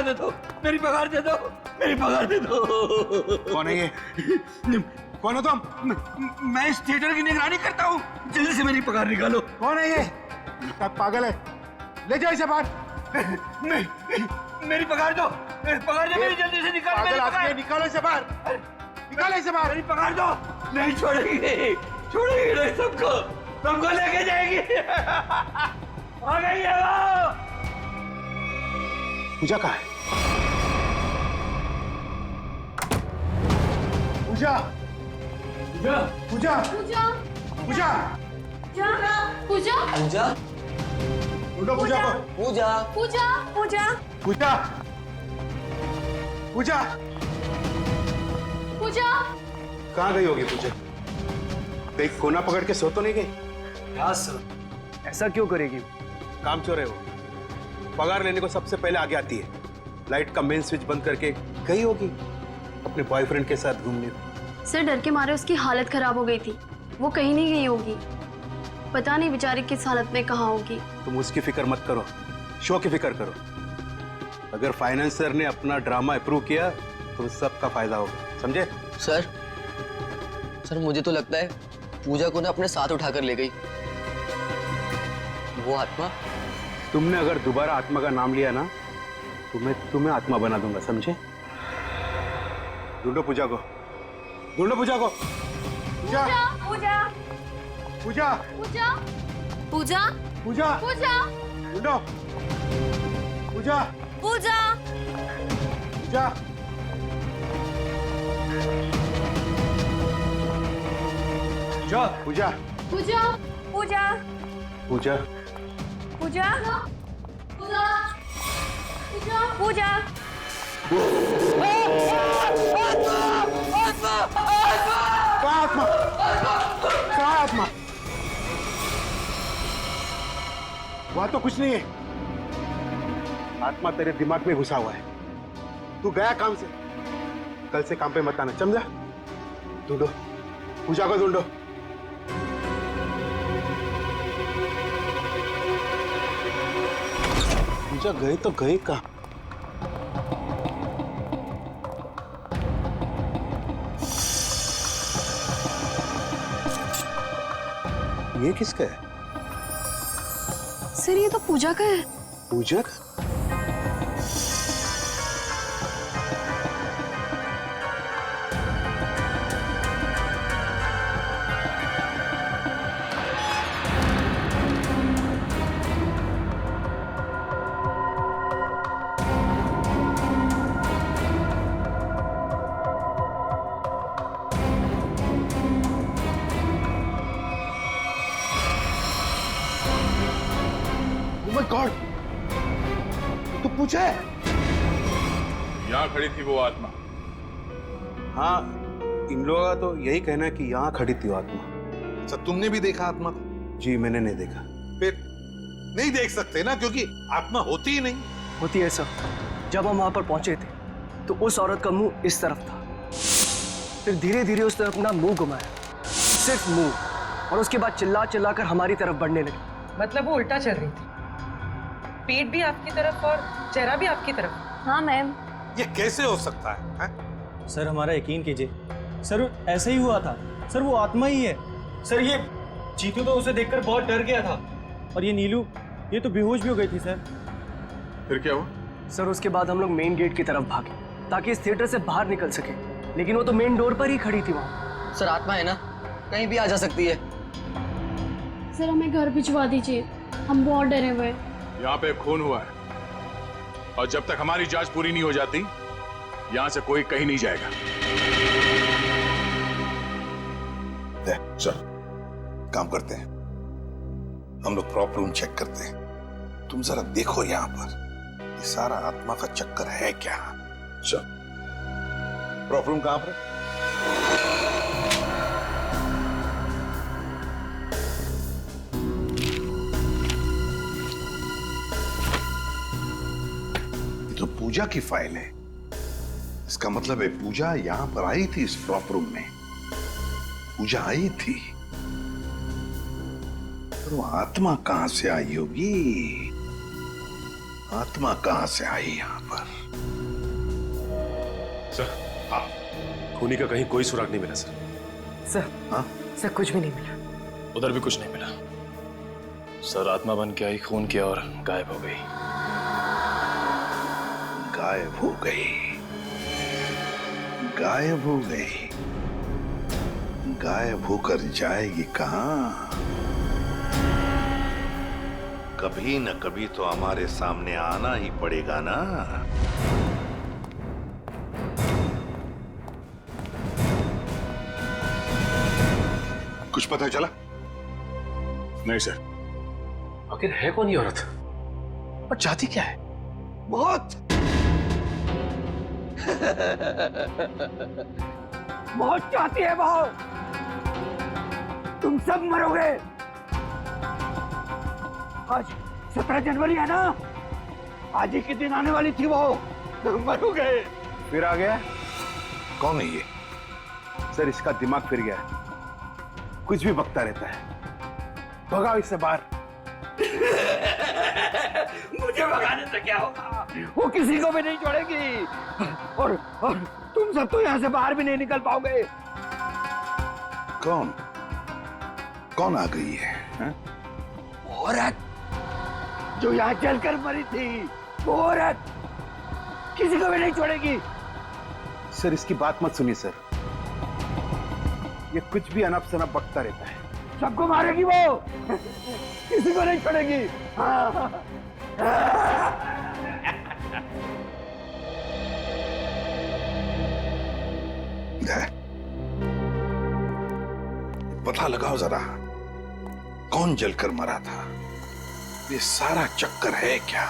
दे दो, मेरी पगार दे दो, मेरी पगार दे दो। कौन है ये? कौन हो तुम? मैं इस थिएटर की निगरानी करता हूँ, जल्दी से मेरी पगार निकालो। कौन है ये? पागल है, ले जाओ इसे बाहर। मेरी पगार दो, पगार दो मेरी, जल्दी से निकालो मेरी पगार। निकालो इसे बाहर, निकालो इसे बाहर। मेरी पगार दो। नहीं छोड़ेंगे, छोड़ेंगे नहीं सबको, सबको लेके जाएंगे। आ गई है वो। पूजा कहाँ है? पूजा, पूजा, पूजा, पूजा, पूजा, पूजा, पूजा, ढूंढो पूजा को। पूजा, पूजा, पूजा, पूजा, पूजा, पूजा। कहाँ गई होगी पूजा? कहीं कोना पकड़ के सो तो नहीं गई? हाँ सर, ऐसा क्यों करेगी? काम चोर है वो, पगार लेने को सबसे पहले आगे आती है। लाइट का मेन स्विच बंद करके गई होगी अपने बॉयफ्रेंड के साथ घूमने। सर डर के मारे उसकी हालत खराब हो गई थी, वो कहीं नहीं गई होगी। पता नहीं बेचारी किस हालत में कहाँ होगी। तुम उसकी फिक्र मत करो, शो की फिक्र करो। अगर फाइनेंसर ने अपना ड्रामा अप्रूव किया तो सबका फायदा होगा, समझे? सर मुझे तो लगता है पूजा को ना अपने साथ उठाकर ले गई वो आत्मा। तुमने अगर दोबारा आत्मा का नाम लिया ना तो मैं तुम्हें आत्मा बना दूंगा, समझे? ढूंढो पूजा को, ढूंढो पूजा को। पूजा, पूजा, पूजा, पूजा, पूजा, पूजा, पूजा, ढूंढो पूजा, पूजा, पूजा। पूजा, पूजा, पूजा, पूजा, पूजा, पूजा, पूजा, कहाँ आत्मा? कहाँ आत्मा? वहां तो कुछ नहीं है। आत्मा तेरे दिमाग में घुसा हुआ है। तू गया काम से, कल से काम पे मत आना, समझा? ढूंढो पूजा को, ढूंढो। पूजा गए तो गए कहाँ? ये किसका है? सर ये तो पूजा का है। पूजा का? गॉड, तो पूछा है? यहाँ खड़ी थी वो आत्मा। हाँ, इन लोगों का तो यही कहना है कि यहाँ खड़ी थी वो आत्मा। अच्छा, तुमने भी देखा आत्मा को? जी मैंने नहीं देखा। फिर नहीं देख सकते ना, क्योंकि आत्मा होती ही नहीं। होती है सर। जब हम वहां पर पहुंचे थे तो उस औरत का मुंह इस तरफ था, फिर धीरे धीरे उसने अपना मुंह घुमाया, सिर्फ मुंह, और उसके बाद चिल्ला चिल्ला कर हमारी तरफ बढ़ने लगी। मतलब वो उल्टा चल रही थी, पेट भी आपकी तरफ और चेहरा भी आपकी तरफ। हाँ मैम। ये कैसे हो सकता है? सर हमारा यकीन कीजिए, सर ऐसा ही हुआ था। सर वो आत्मा ही है। सर ये चीतू तो उसे देखकर बहुत डर गया था, और ये नीलू ये तो बेहोश भी हो गई थी सर। फिर क्या हुआ? सर उसके बाद हम लोग मेन गेट की तरफ भागे ताकि इस थिएटर से बाहर निकल सके, लेकिन वो तो मेन डोर पर ही खड़ी थी वहाँ। सर आत्मा है ना, कहीं भी आ जा सकती है। सर हमें घर भिजवा दीजिए, हम बहुत डरे हुए हैं। यहाँ पे खून हुआ है, और जब तक हमारी जांच पूरी नहीं हो जाती यहाँ से कोई कहीं नहीं जाएगा। चल काम करते हैं, हम लोग प्रॉप रूम चेक करते हैं। तुम जरा देखो यहाँ पर ये सारा आत्मा का चक्कर है क्या। चल, प्रॉप रूम कहाँ पर है? तो पूजा की फाइल है, इसका मतलब है पूजा यहां पर आई थी इस प्रॉप रूम में। पूजा आई थी, पर वो आत्मा कहां से आई होगी? आत्मा कहां से आई यहां पर? सर, हाँ, खूनी का कहीं कोई सुराग नहीं मिला सर। सर, हाँ? सर कुछ भी नहीं मिला। उधर भी कुछ नहीं मिला सर। आत्मा बन के आई, खून किया और गायब हो गई। गायब हो गई, गायब हो गई, गायब होकर जाएगी कहां? कभी न कभी तो हमारे सामने आना ही पड़ेगा ना। कुछ पता चला? नहीं सर। आखिर है कौन ये औरत और चाहती क्या है? बहुत बहुत चाहती है वो। तुम सब मरोगे। आज 17 जनवरी है ना, आज ही के दिन आने वाली थी वो। मरोगे। फिर आ गया? कौन है ये? सर, इसका दिमाग फिर गया है, कुछ भी बकता रहता है। भगाओ इससे बाहर। मुझे भगाने से क्या होगा? वो किसी को भी नहीं छोड़ेगी। और तुम सब तो यहाँ से बाहर भी नहीं निकल पाओगे। कौन कौन आ गई है, है? औरत जो यहाँ जलकर मरी थी, वो औरत किसी को भी नहीं छोड़ेगी। सर, इसकी बात मत सुनिए सर, ये कुछ भी अनप शनप बकता रहता है। सबको मारेगी वो, किसी को नहीं छोड़ेगी। हाँ। पता लगाओ जरा, कौन जलकर मरा था? ये सारा चक्कर है क्या?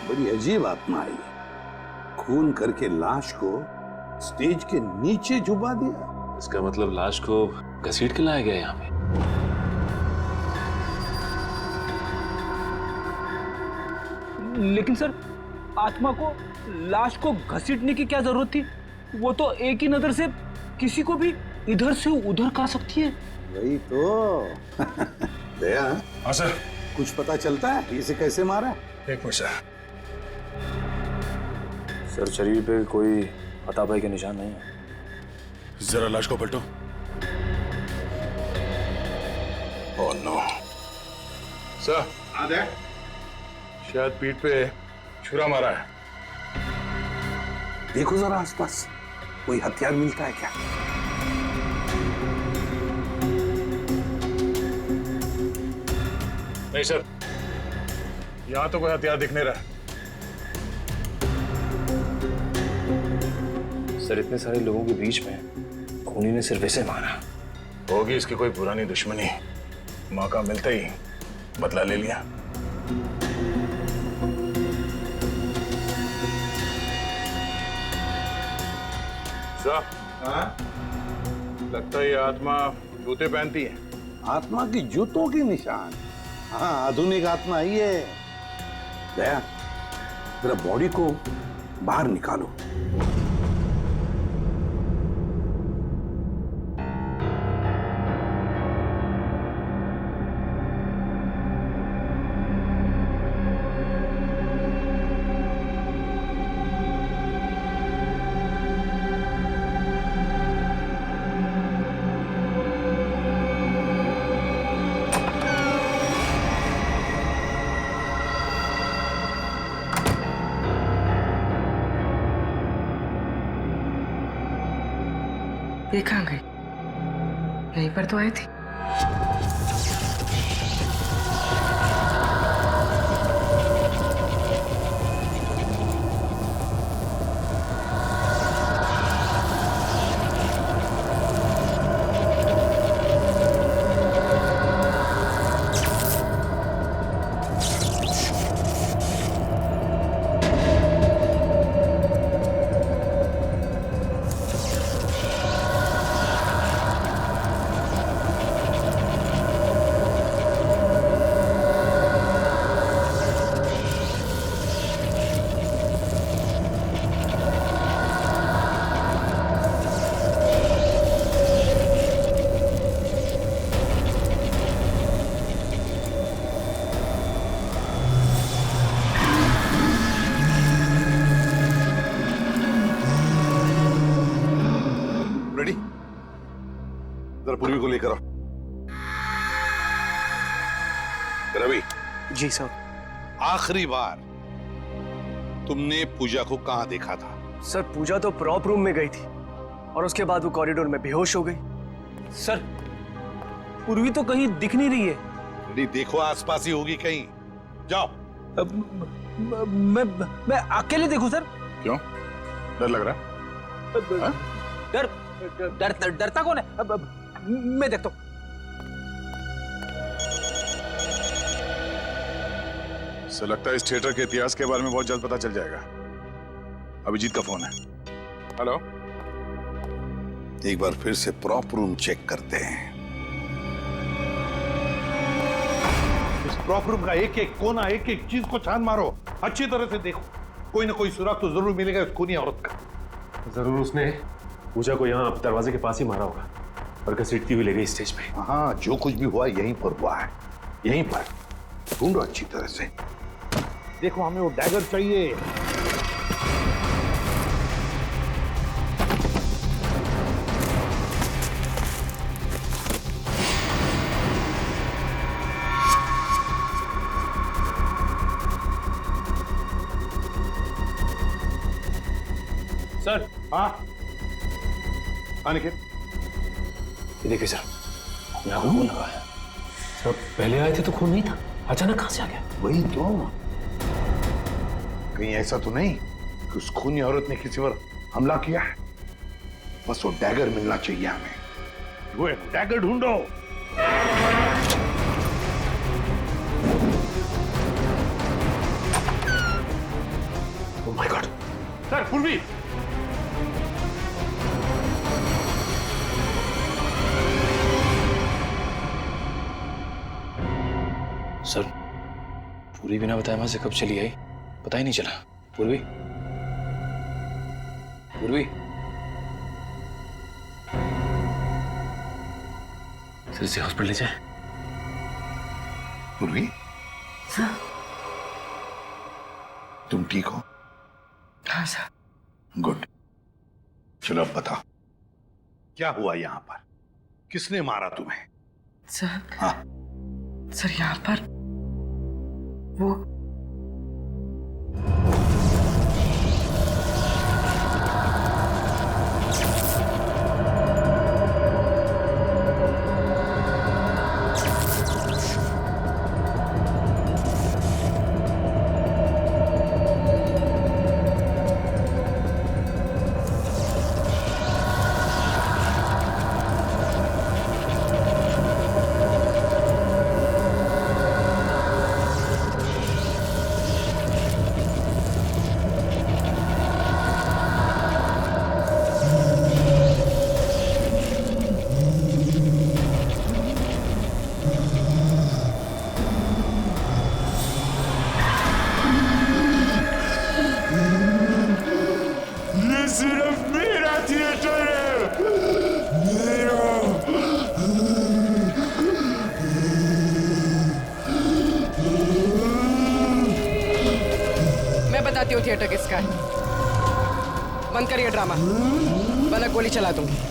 बड़ी अजीब आत्मा आई, खून करके लाश को स्टेज के नीचे छुपा दिया। इसका मतलब लाश को घसीट के लाया गया यहाँ पे। लेकिन सर, आत्मा को लाश को घसीटने की क्या जरूरत थी? वो तो एक ही नजर से किसी को भी इधर से उधर कर सकती है। वही तो। दया, हाँ सर। कुछ पता चलता है इसे कैसे मारा? एक मिनट सर। सर, शरीर पे कोई हथापाई के निशान नहीं है। जरा लाश को पलटो। ओह नो सर, शायद पीठ पे छुरा मारा है। देखो जरा आसपास, कोई हथियार मिलता है क्या? नहीं सर, यहां तो कोई हथियार दिख नहीं रहा। सर, इतने सारे लोगों के बीच में खूनी ने सिर्फ इसे मारा। होगी इसकी कोई पुरानी दुश्मनी, मौका मिलते ही बदला ले लिया। सर, हाँ? लगता है ये आत्मा जूते पहनती है। आत्मा की जूतों के निशान? हाँ, आधुनिक आत्मा ही है। दया, जरा बॉडी को बाहर निकालो। ये कहाँ गई? यहीं पर तो आई थी। रेडी? जरा पूर्वी को लेकर आओ। रवि। जी सर। आखिरी बार तुमने पूजा को कहां देखा था? सर पूजा तो प्रॉप रूम में गई थी और उसके बाद वो कॉरिडोर में बेहोश हो गई। सर पूर्वी तो कहीं दिख नहीं रही है। रेडी, देखो आसपास ही होगी कहीं। जाओ। मैं अकेले देखूं सर? क्यों? डर लग रहा है? हाँ? डरता कौन है? मैं देखता हूं। सर लगता है इस थिएटर के इतिहास के बारे में बहुत जल्द पता चल जाएगा। अभिजीत का फोन है। हेलो। एक बार फिर से प्रॉप रूम चेक करते हैं। इस प्रॉप रूम का एक एक कोना, एक एक चीज को छान मारो, अच्छी तरह से देखो। कोई ना कोई सुराग तो जरूर मिलेगा उस खूनी औरत का। जरूर उसने पूजा को यहाँ दरवाजे के पास ही मारा होगा और घसीटती हुई ले गई स्टेज पे। हाँ, जो कुछ भी हुआ यहीं पर हुआ है। यहीं पर ढूंढो अच्छी तरह से। देखो, हमें वो डैगर चाहिए। सर। हाँ अनिकेत, ये देखिए सर, यहाँ खून लगा है। सर पहले आए थे तो खून नहीं था, अचानक कहां से आ गया? वही तो। कहीं ऐसा तो नहीं कि उस खूनी औरत ने किसी पर हमला किया है? बस वो डैगर मिलना चाहिए हमें। वो डैगर ढूंढो। Oh my God. सर पूर्वी। सर पूर्वी बिना बताए वहां से कब चली आई पता ही नहीं चला। पूर्वी, पूर्वी। सर इसे हॉस्पिटल ले जाए। पूर्वी, तुम ठीक हो? हाँ सर। गुड। चलो अब बताओ, क्या हुआ यहां पर? किसने मारा तुम्हें? सर। हाँ सर यहाँ पर वो बताती हूँ थिएटर किसका है। बंद करिए ड्रामा, वरना गोली चला दूंगी।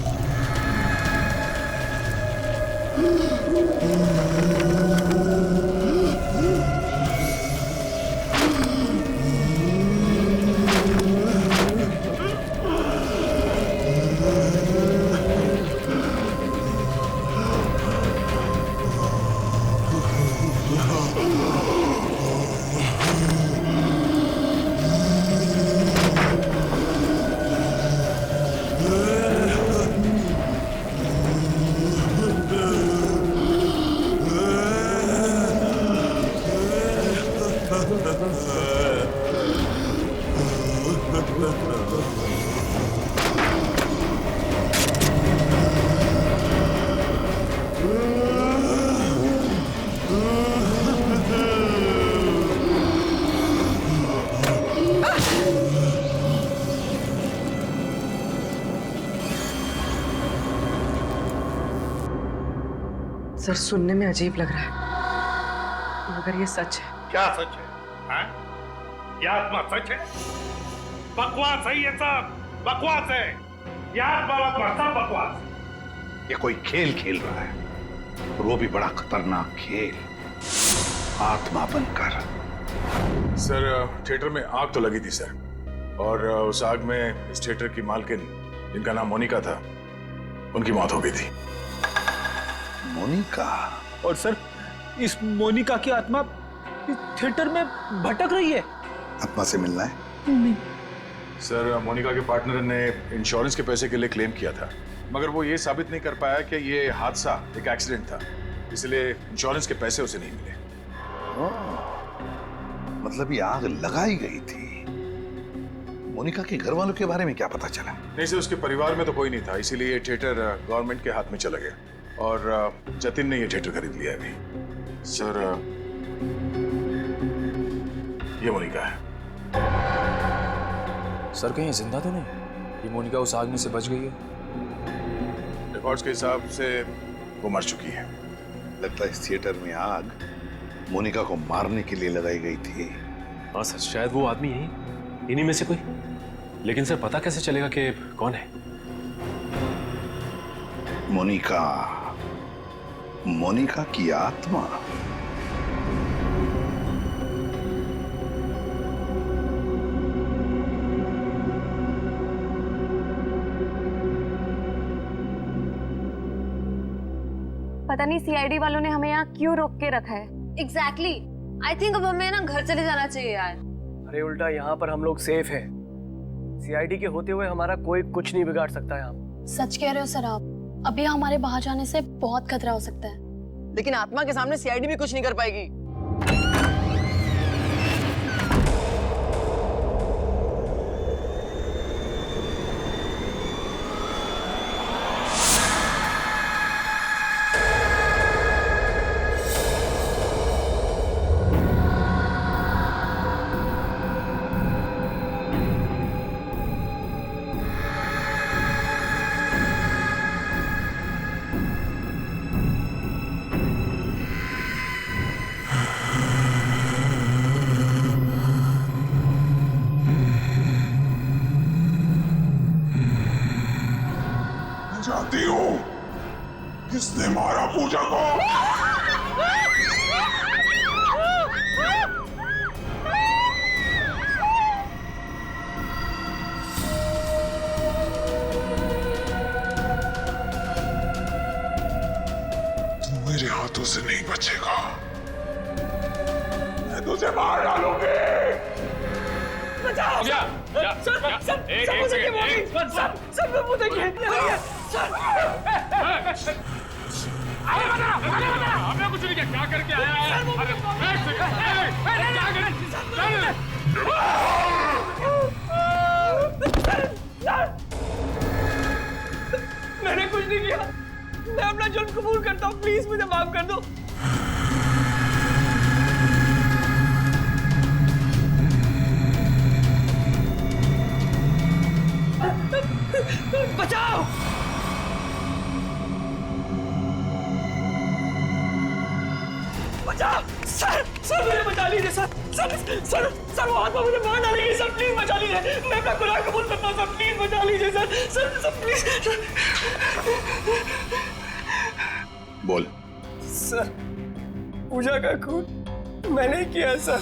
सर सुनने में अजीब लग रहा है, मगर ये सच है। क्या सच है? हाँ? ये आत्मा सच है? बकवास है ये सब, बकवास है। ये आत्मा सब बकवास है। ये कोई खेल खेल रहा है, और वो भी बड़ा खतरनाक खेल, आत्मा बनकर। सर थिएटर में आग तो लगी थी सर, और उस आग में इस थिएटर की मालकिन जिनका नाम मोनिका था, उनकी मौत हो गई थी। मोनिका? और सर इस मोनिका की आत्मा इस थिएटर में भटक रही है। आत्मा से मिलना है? नहीं सर मोनिका के पार्टनर ने इंश्योरेंस के पैसे के लिए क्लेम किया था, मगर वो ये साबित नहीं कर पाया कि ये हादसा एक एक्सीडेंट था, इसलिए इंश्योरेंस के पैसे उसे नहीं मिले। मतलब ये आग लगाई गई थी। मोनिका के घर वालों के बारे में क्या पता चला? नहीं सर, उसके परिवार में तो कोई नहीं था, इसीलिए ये थिएटर गवर्नमेंट के हाथ में चला गया, और जतिन ने ये थिएटर खरीद लिया अभी। सर ये मोनिका है। सर कहीं जिंदा तो नहीं? ये मोनिका उस आग में से बच गई है? रिकॉर्ड्स के हिसाब से वो मर चुकी है। लगता है इस थिएटर में आग मोनिका को मारने के लिए लगाई गई थी। हाँ सर, शायद वो आदमी यही, इन्हीं में से कोई। लेकिन सर पता कैसे चलेगा कि कौन है? मोनिका की आत्मा। पता नहीं सीआईडी वालों ने हमें यहाँ क्यों रोक के रखा है। एग्जैक्टली आई थिंक अब हमें ना घर चले जाना चाहिए यार। अरे उल्टा यहाँ पर हम लोग सेफ हैं। सीआईडी के होते हुए हमारा कोई कुछ नहीं बिगाड़ सकता यहाँ। सच कह रहे हो सर आप, अभी हमारे बाहर जाने से बहुत खतरा हो सकता है। लेकिन आत्मा के सामने सीआईडी भी कुछ नहीं कर पाएगी। जानती हूँ किसने मारा पूजा को? तू मेरे हाथों से नहीं बचेगा, मैं तुझे मार डालूंगी। बचाओ! हमने कुछ नहीं किया, क्या करके आया है? मैंने कुछ नहीं किया, मैं अपना जुर्म कबूल करता हूँ, प्लीज मुझे माफ कर दो। बचाओ! बचाओ! सर मुझे बचा लीजिए सर वो आत्मा मुझे मार डालेगी सर, प्लीज बचा लीजिए, मैं अपना गुनाह कबूल करता हूँ सर, प्लीज बचा लीजिए सर प्लीज। बोल। सर पूजा का खून मैंने किया सर,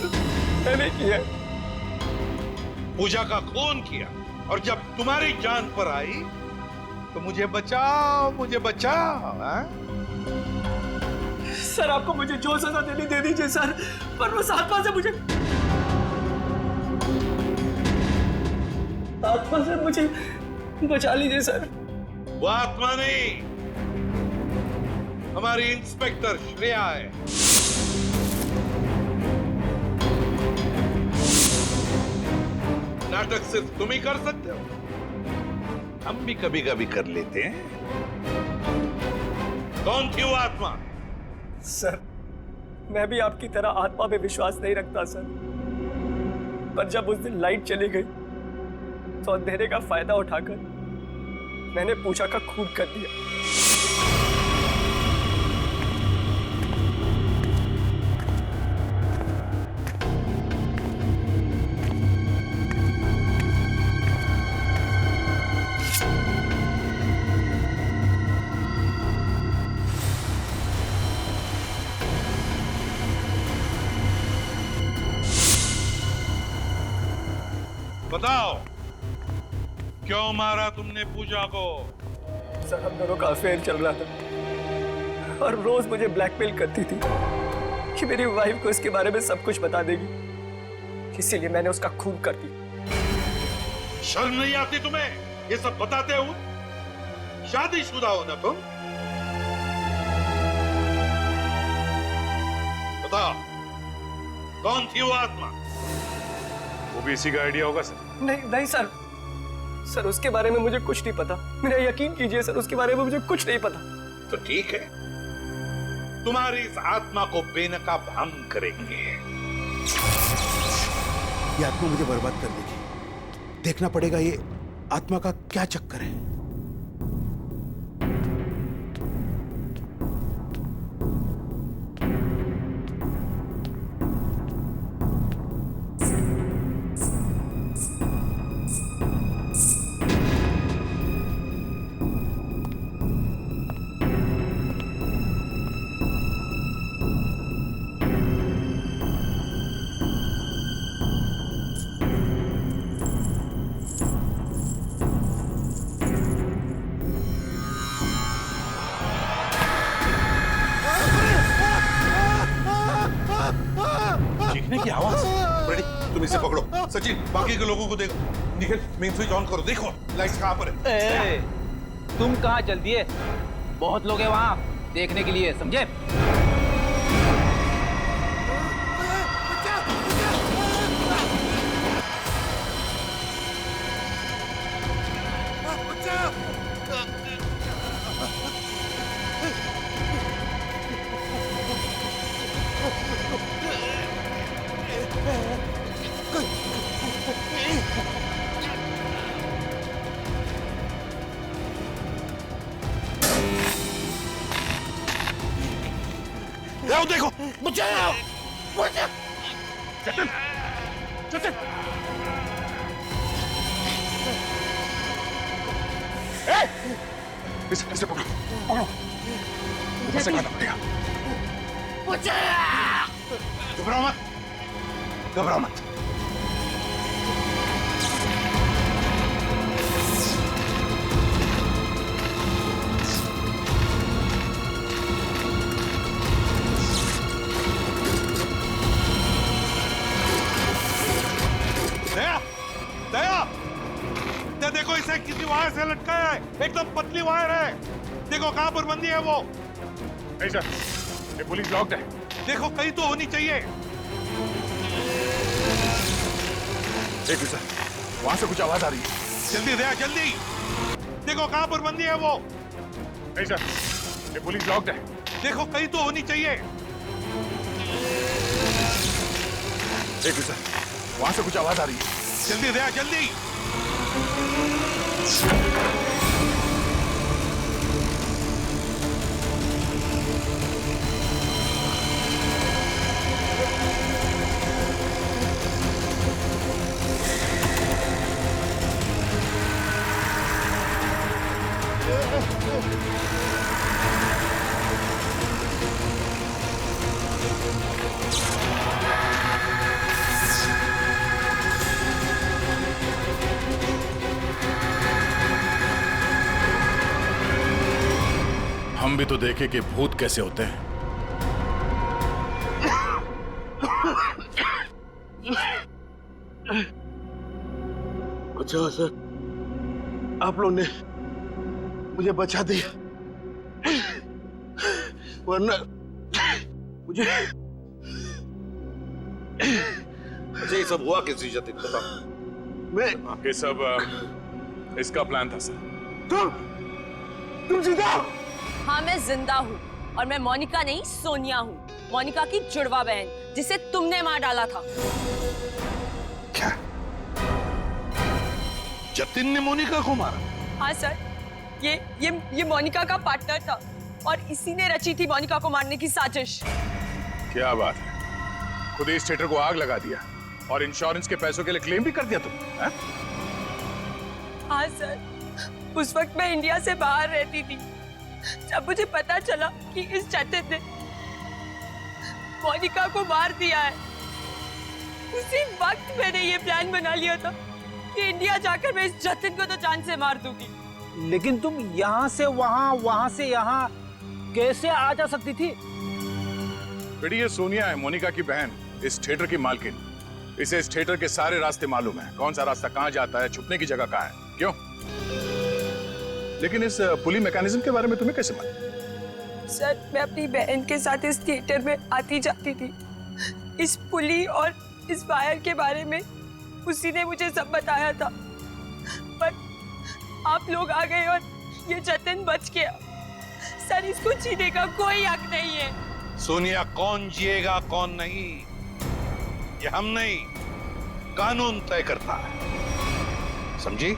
मैंने किया। पूजा का खून किया, और जब तुम्हारी जान पर आई तो मुझे बचाओ हाँ? सर आपको मुझे जो सजा देनी दे दीजिए सर, पर उस आत्मा से मुझे मुझे बचा लीजिए सर। वो आत्मा नहीं, हमारी इंस्पेक्टर श्रेया है। नाटक सिर्फ तुम ही कर सकते हो, हम भी कभी कभी कर लेते हैं। कौन थी वो आत्मा? सर, मैं भी आपकी तरह आत्मा पे विश्वास नहीं रखता सर, पर जब उस दिन लाइट चली गई तो अंधेरे का फायदा उठाकर मैंने पूजा का खून कर दिया। बताओ, क्यों मारा तुमने पूजा को? सर, हम दोनों का अफेयर चल रहा था और रोज मुझे ब्लैकमेल करती थी कि मेरी वाइफ को इसके बारे में सब कुछ बता देगी, इसीलिए मैंने उसका खून कर दिया। शर्म नहीं आती तुम्हें ये सब बताते हो? शादीशुदा हो ना तुम? बताओ, कौन थी वो आत्मा? वो भी इसी का आइडिया होगा सर। नहीं सर, उसके बारे में मुझे कुछ नहीं पता। मेरा यकीन कीजिए सर, उसके बारे में मुझे कुछ नहीं पता। तो ठीक है, तुम्हारी इस आत्मा को बेनकाब हम करेंगे। ये आत्मा मुझे बर्बाद कर देगी। देखना पड़ेगा ये आत्मा का क्या चक्कर है। चीखने की आवाज। रेडी, तुम इसे पकड़ो। सचिन, बाकी के लोगों को देखो। निखिल, मेन स्विच ऑन करो। देखो लाइट्स कहाँ पर है। तुम कहाँ चल दिए? बहुत लोग हैं वहाँ देखने के लिए, समझे? देखो, बचाओ, बचाओ। सचिन, सचिन। इसे पकड़ो, पकड़ो। इसे करना पड़ेगा। घबराओ मत, घबराओ मत। देखो, इसे किसी वायर से लटकाया है। एकदम पतली वायर है। देखो कहां पर बंदी है वो। नहीं सर, ये पुलिस लॉक्ड है। देखो कहीं तो होनी चाहिए। देखो सर, वहां से कुछ आवाज आ रही है। जल्दी दया, जल्दी। देखो कहां पर बंदी है वो। नहीं सर, ये पुलिस लॉक्ड है। देखो कहीं तो होनी चाहिए। देखो सर, वहां से कुछ आवाज आ रही है। जल्दी दया, जल्दी। हम भी तो देखे कि भूत कैसे होते हैं। अच्छा सर, आप लोगों ने मुझे बचा दिया, वरना मुझे। अच्छा, ये सब हुआ किस वजह से बताओ। ये सब इसका प्लान था सर। तुम जिंदा हो? हाँ मैं जिंदा हूँ और मैं मोनिका नहीं सोनिया हूँ, मोनिका की जुड़वा बहन जिसे तुमने मार डाला था। क्या जतिन ने मोनिका को मारा? हाँ सर, ये मोनिका का पार्टनर था और इसी ने रची थी मोनिका को मारने की साजिश। क्या बात है, खुद इस थिएटर को आग लगा दिया और इंश्योरेंस के पैसों के लिए क्लेम भी कर दिया तुम? हाँ सर, उस वक्त मैं इंडिया से बाहर रहती थी। जब मुझे पता चला कि इस जतिन ने मोनिका को मार दिया है, उसी वक्त मैंने ये प्लान बना लिया था कि इंडिया जाकर मैं इस जतिन को तो जान से मार दूंगी। लेकिन तुम यहाँ से वहाँ, वहाँ से यहाँ कैसे आ जा सकती थी? बेटी ये सोनिया है, मोनिका की बहन, इस थिएटर की मालकिन। इसे इस थिएटर के सारे रास्ते मालूम है, कौन सा रास्ता कहाँ जाता है, छुपने की जगह कहाँ है। क्यों? लेकिन इस पुली मैकेनिज्म के बारे में तुम्हें कैसे मालूम? सर मैं अपनी बहन के साथ इस थिएटर में आती जाती थी। इस पुली और इस वायर के बारे में उसी ने मुझे सब बताया था, पर आप लोग आ गए और ये जतिन बच गया। सर इसको जीने का कोई हक नहीं है। सोनिया, कौन जिएगा कौन नहीं ये हम नहीं, कानून तय करता है, समझी?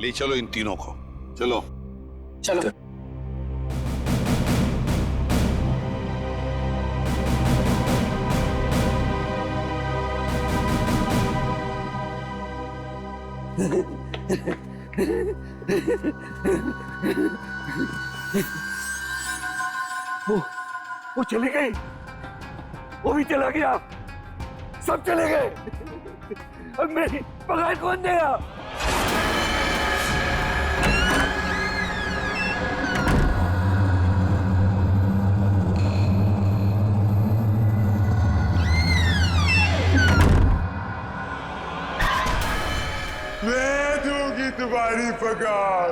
ले चलो इन तीनों को, चलो चलो। वो चले गए, वो भी चला गया, सब चले गए। अब मेरी पगार कौन देगा? मैं दूंगी तुम्हारी पगार।